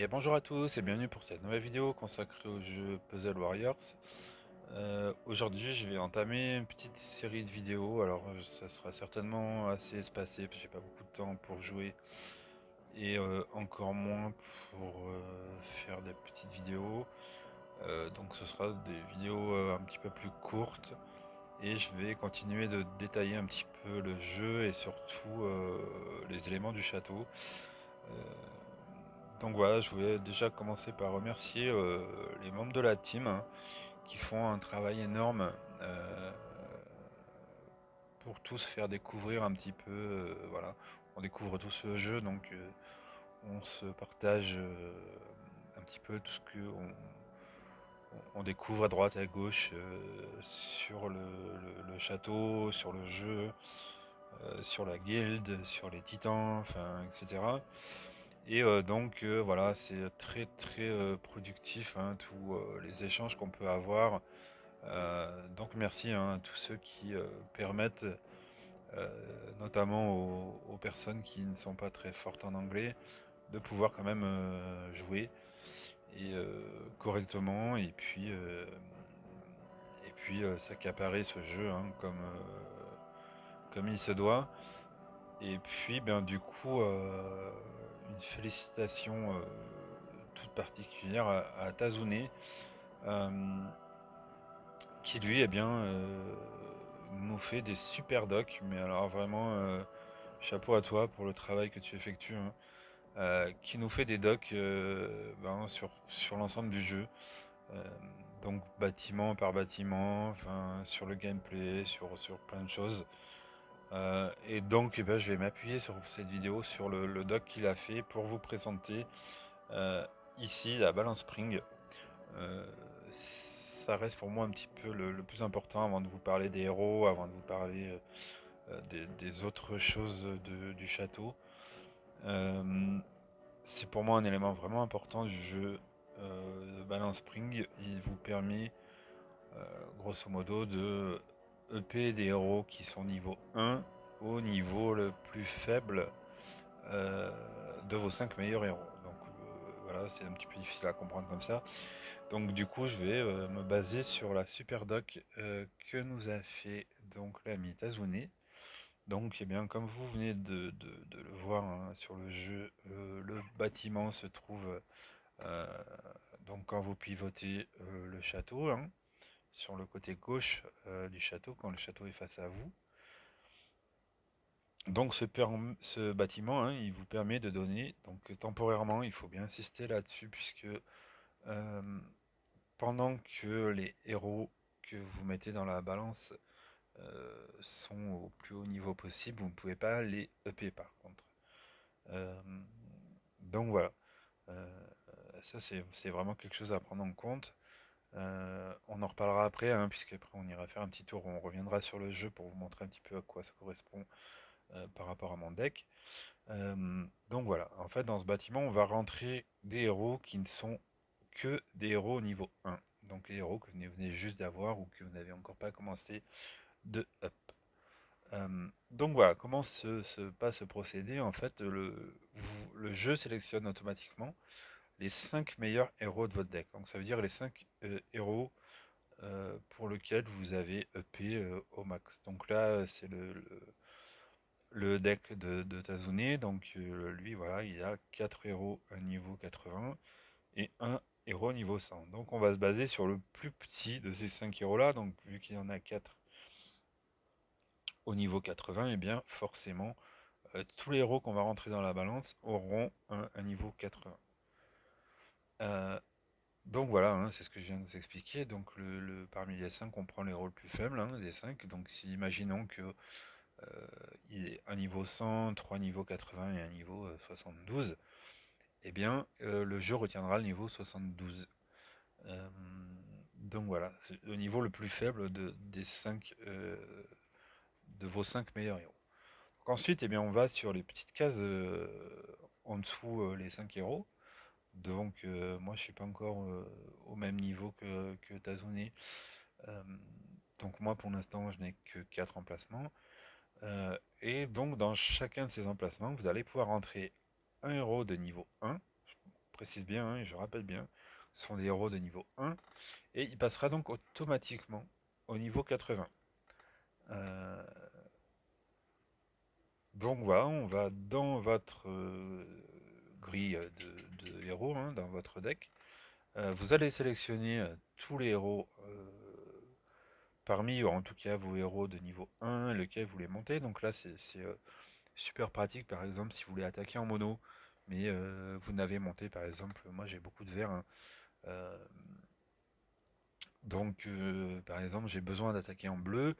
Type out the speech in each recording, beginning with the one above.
Et bonjour à tous et bienvenue pour cette nouvelle vidéo consacrée au jeu Puzzle Warriors. Aujourd'hui je vais entamer une petite série de vidéos, alors ça sera certainement assez espacé parce que j'ai pas beaucoup de temps pour jouer et encore moins pour faire des petites vidéos. Donc ce sera des vidéos un petit peu plus courtes et je vais continuer de détailler un petit peu le jeu et surtout les éléments du château. Euh, donc voilà, je voulais déjà commencer par remercier les membres de la team, hein, qui font un travail énorme pour tous faire découvrir un petit peu. Voilà, on découvre tous ce jeu, donc on se partage un petit peu tout ce que on découvre à droite et à gauche sur le château, sur le jeu, sur la guilde, sur les titans, enfin, etc. Et donc voilà, c'est très très productif, hein, tous les échanges qu'on peut avoir. Donc merci, hein, à tous ceux qui permettent, notamment aux personnes qui ne sont pas très fortes en anglais, de pouvoir quand même jouer et correctement et puis s'accaparer ce jeu, hein, comme il se doit. Et puis, ben, du coup, une félicitation toute particulière à Tazune, euh, qui lui, eh bien, nous fait des super docs. Mais alors vraiment, chapeau à toi pour le travail que tu effectues, hein, qui nous fait des docs ben, sur l'ensemble du jeu. Euh, donc bâtiment par bâtiment, enfin, sur le gameplay, sur plein de choses. Et donc, eh ben, je vais m'appuyer sur cette vidéo, sur le doc qu'il a fait pour vous présenter euh, ici la Balance Spring. Euh, Ça reste pour moi un petit peu le plus important avant de vous parler des héros, avant de vous parler des autres choses du château. Euh, c'est pour moi un élément vraiment important du jeu de Balance Spring. Il vous permet grosso modo de EP des héros qui sont niveau 1 au niveau le plus faible euh, de vos 5 meilleurs héros. Donc voilà, c'est un petit peu difficile à comprendre comme ça. Donc du coup, je vais me baser sur la super doc que nous a fait donc l'ami Tazune. Donc, eh bien, comme vous venez de le voir, hein, sur le jeu, le bâtiment se trouve euh, donc quand vous pivotez le château, hein, sur le côté gauche du château, quand le château est face à vous. Donc ce bâtiment, hein, il vous permet de donner, donc temporairement, il faut bien insister là-dessus, puisque euh, pendant que les héros que vous mettez dans la balance sont au plus haut niveau possible, vous ne pouvez pas les upper par contre. Euh, donc voilà. Euh, Ça c'est vraiment quelque chose à prendre en compte. On en reparlera après, hein, puisqu'après on ira faire un petit tour, on reviendra sur le jeu pour vous montrer un petit peu à quoi ça correspond par rapport à mon deck. Donc voilà, en fait dans ce bâtiment on va rentrer des héros qui ne sont que des héros au niveau 1. Donc les héros que vous venez juste d'avoir ou que vous n'avez encore pas commencé de up. Donc voilà, comment se passe ce procédé? En fait, le jeu sélectionne automatiquement les 5 meilleurs héros de votre deck. Donc ça veut dire les 5 héros pour lesquels vous avez EP au max. Donc là, c'est le deck de Tazune. Donc lui, voilà, il a 4 héros à niveau 80 et un héros niveau 100. Donc on va se baser sur le plus petit de ces 5 héros-là. Donc vu qu'il y en a 4 au niveau 80, et bien forcément, tous les héros qu'on va rentrer dans la balance auront un niveau 80. Euh, donc voilà, hein, c'est ce que je viens de vous expliquer. Donc parmi les 5, on prend les héros le plus faible, hein, des 5. Donc si imaginons que il est un niveau 100, 3 niveaux 80 et un niveau 72, eh bien le jeu retiendra le niveau 72. Euh, donc voilà, c'est le niveau le plus faible des 5 de vos 5 meilleurs héros. Donc ensuite, eh bien, on va sur les petites cases en dessous les 5 héros. Donc moi je suis pas encore au même niveau que Tazune. Euh, donc moi pour l'instant je n'ai que 4 emplacements. Et donc dans chacun de ces emplacements, vous allez pouvoir rentrer un héros de niveau 1, précise bien, hein, je rappelle bien, ce sont des héros de niveau 1, et il passera donc automatiquement au niveau 80. Euh, donc voilà, on va dans votre grille de héros, hein, dans votre deck. Vous allez sélectionner tous les héros parmi, ou en tout cas vos héros de niveau 1, lequel vous voulez monter. Donc là, c'est super pratique, par exemple, si vous voulez attaquer en mono, mais vous n'avez monté, par exemple, moi j'ai beaucoup de verts, hein, euh, donc par exemple, j'ai besoin d'attaquer en bleu,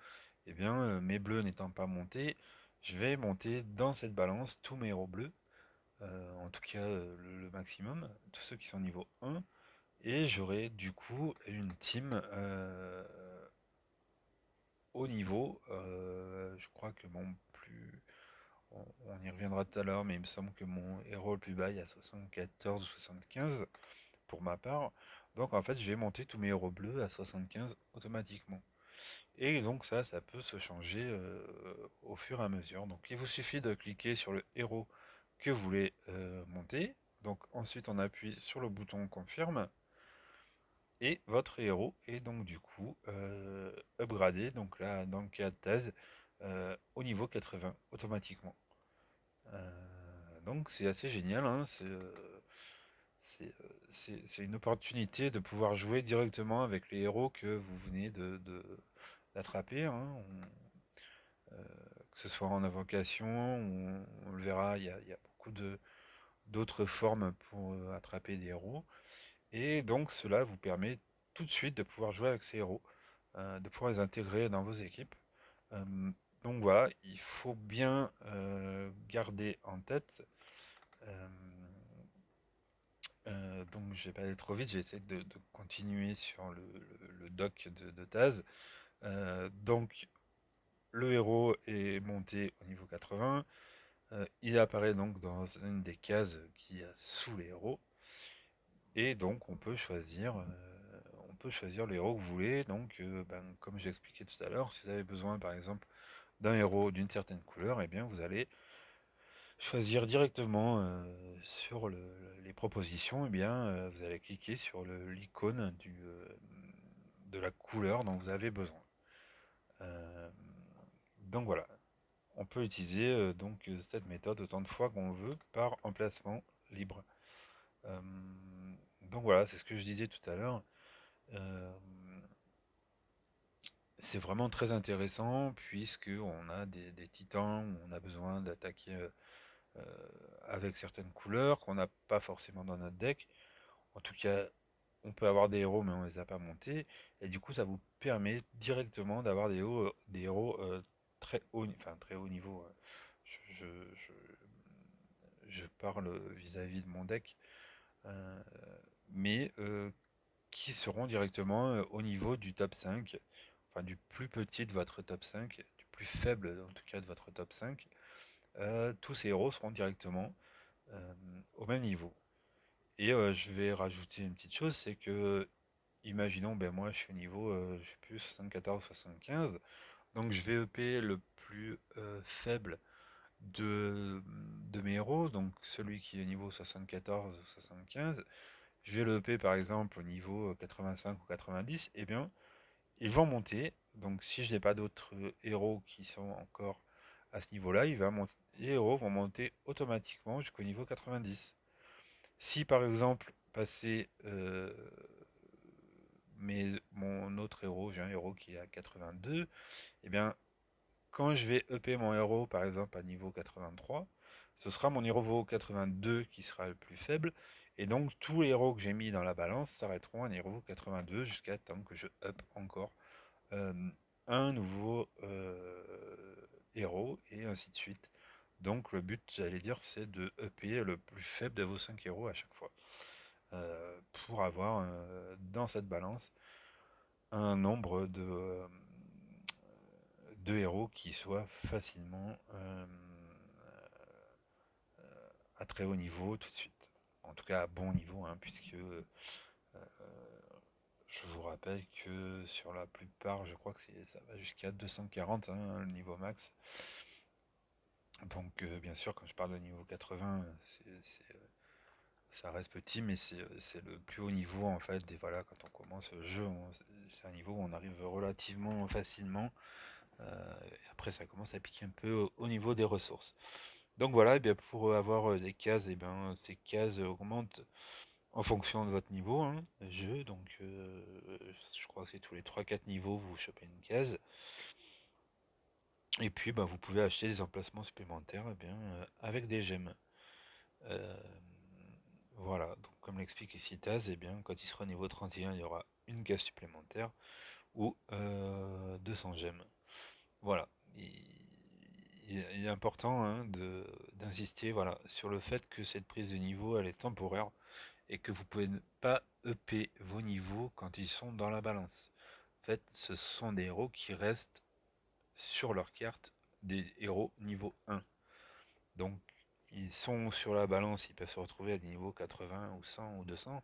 et bien mes bleus n'étant pas montés, je vais monter dans cette balance tous mes héros bleus, en tout cas le maximum, tous ceux qui sont niveau 1, et j'aurai du coup une team au niveau, je crois que mon plus... On y reviendra tout à l'heure, mais il me semble que mon héros le plus bas est à 74 ou 75 pour ma part. Donc en fait, je vais monter tous mes héros bleus à 75 automatiquement. Et donc ça peut se changer au fur et à mesure. Donc il vous suffit de cliquer sur le héros que vous voulez monter. Donc ensuite on appuie sur le bouton confirme et votre héros est donc du coup upgradé. Donc là dans le cas de thèse au niveau 80 automatiquement. Donc c'est assez génial, hein, c'est une opportunité de pouvoir jouer directement avec les héros que vous venez d'attraper, hein. Que ce soit en invocation, on le verra, il y a beaucoup d'autres formes pour attraper des héros. Et donc cela vous permet tout de suite de pouvoir jouer avec ces héros, de pouvoir les intégrer dans vos équipes. Euh, donc voilà, il faut bien garder en tête. euh, donc je vais pas aller trop vite, j'ai essayé de continuer sur le doc de Taz. Donc le héros est monté au niveau 80. Il apparaît donc dans une des cases qui est sous les héros. Et donc on peut choisir le héros que vous voulez. Donc comme j'ai expliqué tout à l'heure, si vous avez besoin par exemple d'un héros d'une certaine couleur, et bien vous allez choisir directement sur les propositions, et bien vous allez cliquer sur l'icône de la couleur dont vous avez besoin. Euh, donc voilà, on peut utiliser cette méthode autant de fois qu'on veut par emplacement libre. Euh, donc voilà, c'est ce que je disais tout à l'heure. Euh, c'est vraiment très intéressant puisque on a des titans où on a besoin d'attaquer avec certaines couleurs qu'on n'a pas forcément dans notre deck. En tout cas, on peut avoir des héros mais on les a pas montés. Et du coup, ça vous permet directement d'avoir des héros très haut, enfin très haut niveau. Je, je- je- je parle vis-à-vis de mon deck, euh, mais qui seront directement au niveau du top 5, enfin du plus petit de votre top 5, du plus faible en tout cas de votre top 5. Tous ces héros seront directement au même niveau. Et je vais rajouter une petite chose, c'est que, imaginons, ben moi je suis au niveau, je sais plus, 74-75, donc je vais EP le plus faible de mes héros, donc celui qui est au niveau 74 ou 75, je vais le EP par exemple au niveau 85 ou 90, et bien ils vont monter, donc si je n'ai pas d'autres héros qui sont encore à ce niveau-là, les héros vont monter automatiquement jusqu'au niveau 90. Si par exemple, passer mon autre héros, j'ai un héros qui est à 82, et bien quand je vais EP mon héros par exemple à niveau 83, ce sera mon héros 82 qui sera le plus faible, et donc tous les héros que j'ai mis dans la balance s'arrêteront à niveau 82 jusqu'à temps que je up encore euh, un nouveau héros, et ainsi de suite. Donc le but, j'allais dire, c'est de EP le plus faible de vos 5 héros à chaque fois. Pour avoir dans cette balance un nombre de héros qui soit facilement à très haut niveau tout de suite. En tout cas à bon niveau, hein, puisque je vous rappelle que sur la plupart, je crois que ça va jusqu'à 240, hein, le niveau max. Donc bien sûr, quand je parle de niveau 80, ça reste petit, mais c'est le plus haut niveau en fait. Et voilà, quand on commence le jeu, c'est un niveau où on arrive relativement facilement. Et après, ça commence à piquer un peu au niveau des ressources. Donc voilà, et bien pour avoir des cases, et bien ces cases augmentent en fonction de votre niveau hein, de jeu. Donc je crois que c'est tous les 3-4 niveaux, vous chopez une case. Et puis bah, vous pouvez acheter des emplacements supplémentaires eh bien, avec des gemmes. Euh, voilà, donc comme l'explique ici Taz, eh bien, quand il sera au niveau 31, il y aura une case supplémentaire ou 200 gemmes. Voilà. Il est important hein, d'insister voilà, sur le fait que cette prise de niveau elle est temporaire et que vous pouvez ne pas EP vos niveaux quand ils sont dans la balance. En fait, ce sont des héros qui restent sur leur carte des héros niveau 1. Donc ils sont sur la balance, ils peuvent se retrouver à des niveaux 80 ou 100 ou 200,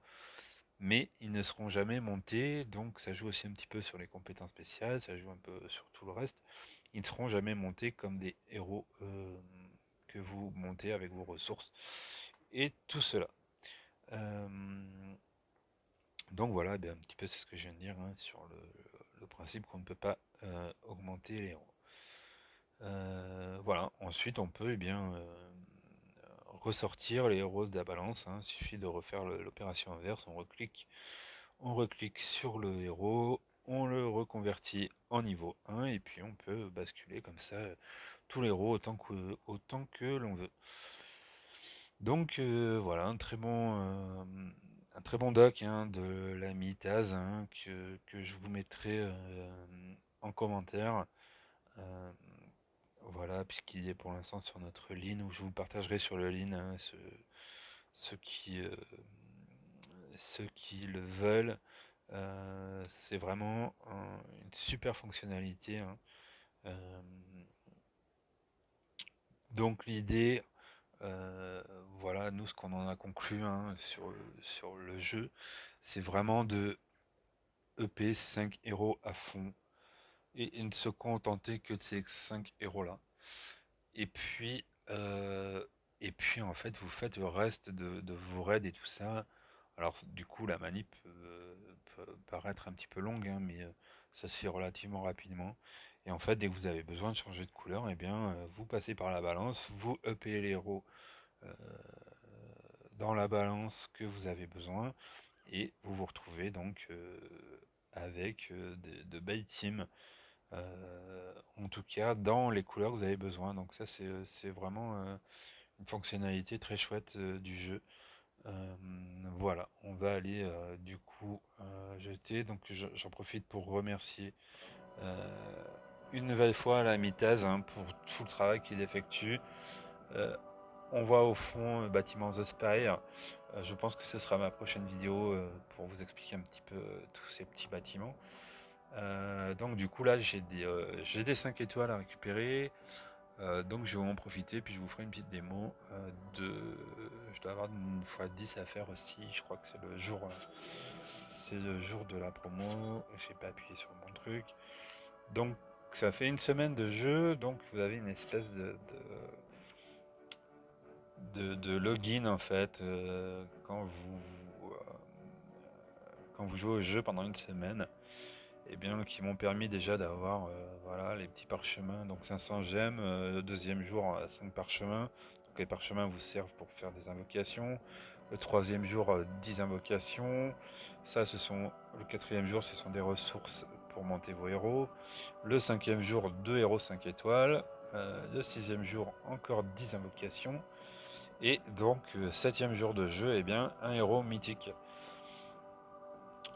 mais ils ne seront jamais montés, donc ça joue aussi un petit peu sur les compétences spéciales, ça joue un peu sur tout le reste. Ils ne seront jamais montés comme des héros que vous montez avec vos ressources et tout cela. Donc voilà, un petit peu c'est ce que je viens de dire hein, sur le principe qu'on ne peut pas augmenter les héros. Voilà, ensuite on peut ressortir les héros de la balance, hein. Il suffit de refaire l'opération inverse, on reclique sur le héros, on le reconvertit en niveau 1 et puis on peut basculer comme ça tous les héros autant que l'on veut. Donc voilà, un très bon doc hein, de la Mitaz hein, que je vous mettrai en commentaire. Euh, voilà, puisqu'il est pour l'instant sur notre ligne, où je vous partagerai sur le ligne hein, ceux ceux qui le veulent. C'est vraiment une super fonctionnalité. Hein. Euh, donc l'idée, voilà, nous ce qu'on en a conclu hein, sur le jeu, c'est vraiment de EP 5 héros à fond et ne se contenter que de ces 5 héros-là. Et puis, en fait, vous faites le reste de vos raids et tout ça. Alors, du coup, la manip peut paraître un petit peu longue, hein, mais ça se fait relativement rapidement. Et en fait, dès que vous avez besoin de changer de couleur, eh bien, vous passez par la balance, vous upez les héros euh, dans la balance que vous avez besoin, et vous vous retrouvez donc avec de belles teams en tout cas dans les couleurs que vous avez besoin. Donc ça c'est vraiment une fonctionnalité très chouette du jeu. Euh, voilà, on va aller du coup jeter. Donc j'en profite pour remercier une nouvelle fois la Mitaz hein, pour tout le travail qu'il effectue. Euh, on voit au fond bâtiment The Spire. Je pense que ce sera ma prochaine vidéo pour vous expliquer un petit peu tous ces petits bâtiments. Donc du coup là j'ai des 5 étoiles à récupérer, donc je vais en profiter puis je vous ferai une petite démo je dois avoir une fois 10 à faire aussi, je crois que c'est le jour de la promo, j'ai pas appuyé sur le bon truc, donc ça fait une semaine de jeu, donc vous avez une espèce de login en fait quand vous jouez au jeu pendant une semaine. Et bien, qui m'ont permis déjà d'avoir voilà, les petits parchemins, donc 500 gemmes, le deuxième jour 5 parchemins, donc les parchemins vous servent pour faire des invocations, le troisième jour 10 invocations, ça le quatrième jour ce sont des ressources pour monter vos héros, le cinquième jour 2 héros 5 étoiles, le sixième jour encore 10 invocations, et donc septième jour de jeu, et bien un héros mythique.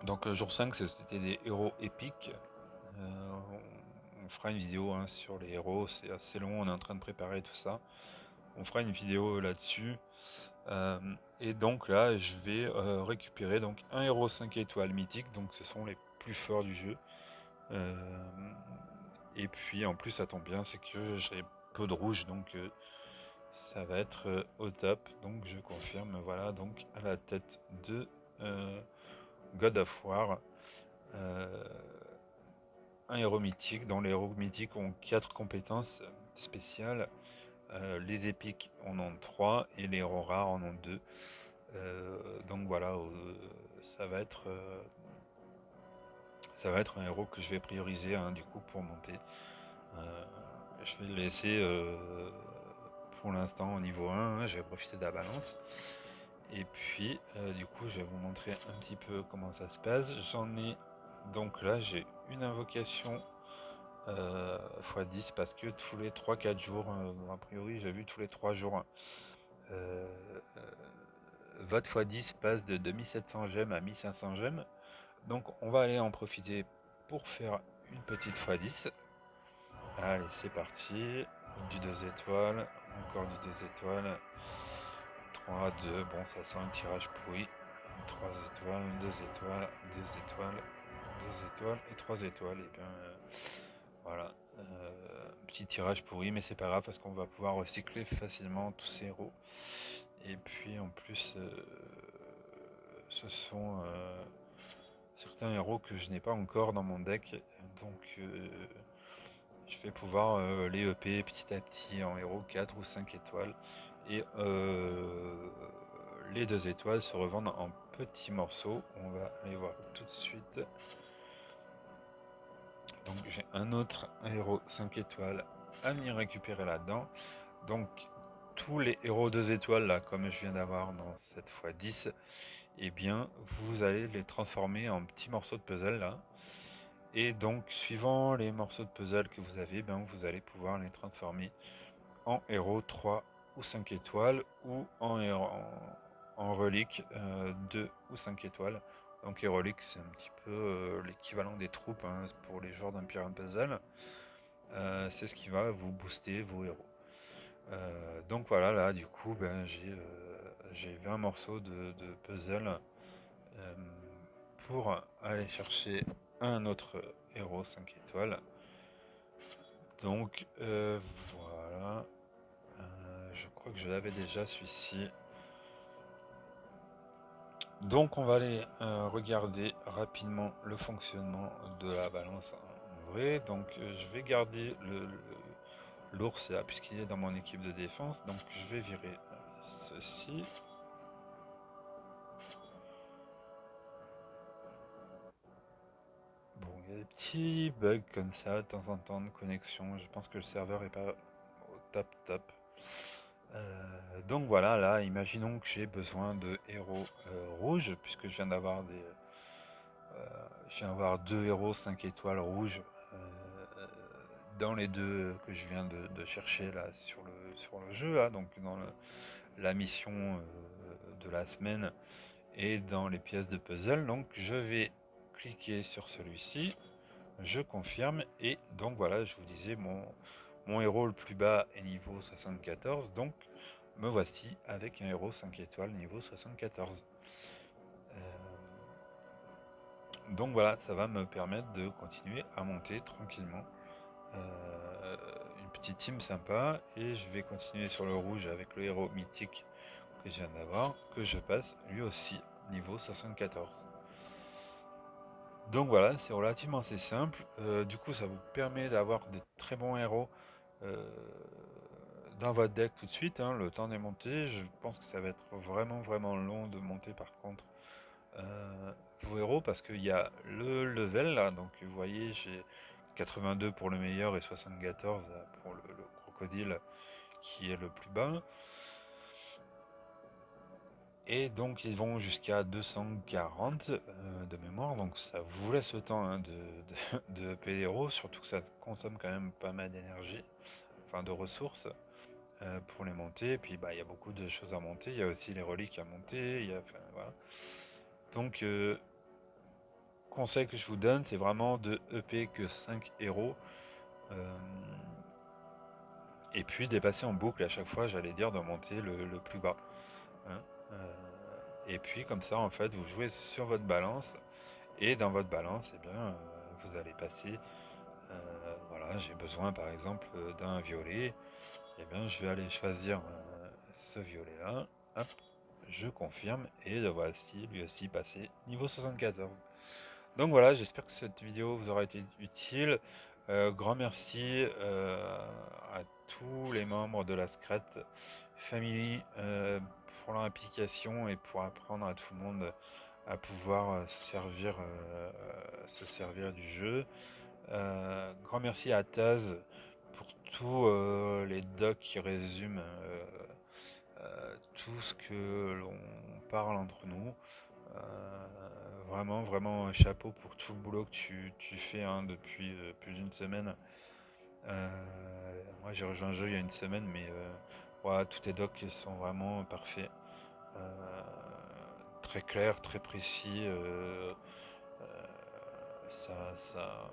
Donc jour 5 c'était des héros épiques. On fera une vidéo hein, sur les héros, c'est assez long, on est en train de préparer tout ça. On fera une vidéo là-dessus. Et donc là, je vais récupérer donc un héros 5 étoiles mythique, donc ce sont les plus forts du jeu. Et puis en plus, ça tombe bien, c'est que j'ai peu de rouge, donc ça va être au top. Donc je confirme, voilà, donc à la tête de God of War. Un héros mythique, dont les héros mythiques ont 4 compétences spéciales. Les épiques en ont 3 et les héros rares en ont 2. Donc voilà, ça va être un héros que je vais prioriser, hein, du coup pour monter. Euh, je vais le laisser pour l'instant au niveau 1, hein, je vais profiter de la balance. Et puis du coup je vais vous montrer un petit peu comment ça se passe. J'en ai donc là j'ai une invocation x10 parce que tous les 3-4 jours, a priori j'ai vu tous les 3 jours, euh, votre x10 passe de 2700 gemmes à 1500 gemmes. Donc on va aller en profiter pour faire une petite x10. Allez, c'est parti. Du 2 étoiles, encore du 2 étoiles. 3, 2, bon ça sent un tirage pourri. 3 étoiles, 2 étoiles, 2 étoiles, 2 étoiles et 3 étoiles. Et bien voilà. Petit tirage pourri, mais c'est pas grave parce qu'on va pouvoir recycler facilement tous ces héros. Et puis en plus, ce sont certains héros que je n'ai pas encore dans mon deck. Donc je vais pouvoir les EP petit à petit en héros 4 ou 5 étoiles. Et les 2 étoiles se revendent en petits morceaux. On va aller voir tout de suite. Donc j'ai un autre héros 5 étoiles à venir récupérer là-dedans. Donc tous les héros 2 étoiles là, comme je viens d'avoir dans cette fois 10, eh bien vous allez les transformer en petits morceaux de puzzle là. Et donc suivant les morceaux de puzzle que vous avez, ben, vous allez pouvoir les transformer en héros 3 ou 5 étoiles ou en relique 2 ou 5 étoiles. Donc les reliques c'est un petit peu l'équivalent des troupes, hein, pour les joueurs d'Empire Puzzle. C'est ce qui va vous booster vos héros. Donc voilà, là du coup ben, j'ai 20 morceaux de puzzle pour aller chercher un autre héros 5 étoiles. Donc voilà. Je crois que je l'avais déjà celui-ci. Donc on va aller regarder rapidement le fonctionnement de la balance en vrai. Donc je vais garder l'ours là puisqu'il est dans mon équipe de défense. Donc je vais virer ceci. Bon, il y a des petits bugs comme ça de temps en temps de connexion. Je pense que le serveur est pas au top top. Donc voilà, là, imaginons que j'ai besoin de héros rouges, puisque je viens d'avoir 2 héros 5 étoiles rouges dans les deux que je viens de chercher là sur le jeu, là, donc dans la mission de la semaine et dans les pièces de puzzle. Donc je vais cliquer sur celui-ci, je confirme, et donc voilà, je vous disais, mon héros le plus bas est niveau 74, donc me voici avec un héros 5 étoiles niveau 74. Donc voilà, ça va me permettre de continuer à monter tranquillement. Une petite team sympa, et je vais continuer sur le rouge avec le héros mythique que je viens d'avoir, que je passe lui aussi niveau 74. Donc voilà, c'est relativement assez simple. Du coup, ça vous permet d'avoir des très bons héros euh, dans votre deck tout de suite, hein, le temps des montées. Je pense que ça va être vraiment vraiment long de monter par contre vos héros, parce qu'il y a le level là, donc vous voyez j'ai 82 pour le meilleur et 74 pour le crocodile qui est le plus bas. Et donc ils vont jusqu'à 240 de mémoire, donc ça vous laisse le temps, hein, de payer les héros, surtout que ça consomme quand même pas mal d'énergie, enfin de ressources pour les monter. Et puis bah, il y a beaucoup de choses à monter, il y a aussi les reliques à monter, enfin, voilà. Donc conseil que je vous donne, c'est vraiment de EP que 5 héros. Euh, et puis dépasser en boucle à chaque fois, j'allais dire, de monter le plus bas, hein. Et puis comme ça, en fait, vous jouez sur votre balance. Et dans votre balance, eh bien, vous allez passer, voilà, j'ai besoin par exemple d'un violet, et bien je vais aller choisir ce violet là, hop, je confirme, et le voici lui aussi passé niveau 74. Donc voilà, j'espère que cette vidéo vous aura été utile. Grand merci à tous les membres de la Scrat Family pour leur implication et pour apprendre à tout le monde à pouvoir se servir du jeu. Grand merci à Taz pour tous les docs qui résument tout ce que l'on parle entre nous. Vraiment, vraiment un chapeau pour tout le boulot que tu fais hein, depuis plus d'une semaine. Moi j'ai rejoint le jeu il y a une semaine, mais voilà, tous tes docs sont vraiment parfaits. Euh, Très clairs, très précis. Euh, ça, ça,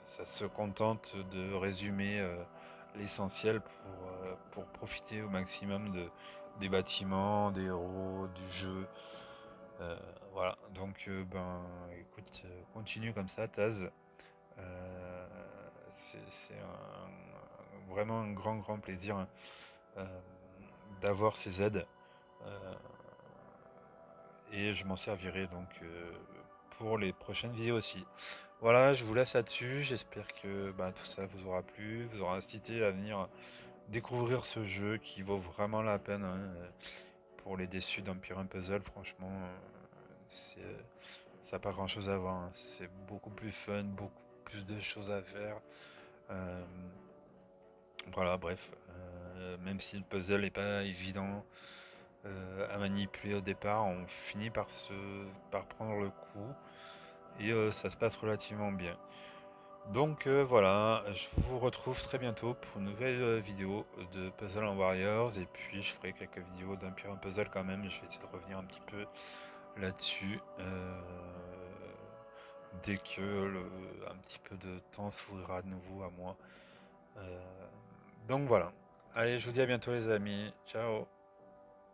Ça se contente de résumer l'essentiel pour profiter au maximum des bâtiments, des héros, du jeu. Euh, voilà, donc ben écoute, continue comme ça, Taz. Euh, vraiment un grand, grand plaisir hein, euh, d'avoir ces aides. Euh, et je m'en servirai donc pour les prochaines vidéos aussi. Voilà, je vous laisse là-dessus. J'espère que bah, tout ça vous aura plu, vous aura incité à venir découvrir ce jeu qui vaut vraiment la peine hein, pour les déçus d'Empire Puzzle. Franchement, c'est, ça n'a pas grand-chose à voir. Hein. C'est beaucoup plus fun, beaucoup plus de choses à faire. Euh, voilà, bref. Même si le puzzle n'est pas évident à manipuler au départ, on finit par prendre le coup et ça se passe relativement bien. Donc voilà, je vous retrouve très bientôt pour une nouvelle vidéo de Puzzle and Warriors et puis je ferai quelques vidéos d'Empire Puzzle quand même, je vais essayer de revenir un petit peu là-dessus dès que un petit peu de temps s'ouvrira de nouveau à moi. Euh, donc voilà, allez je vous dis à bientôt les amis, ciao.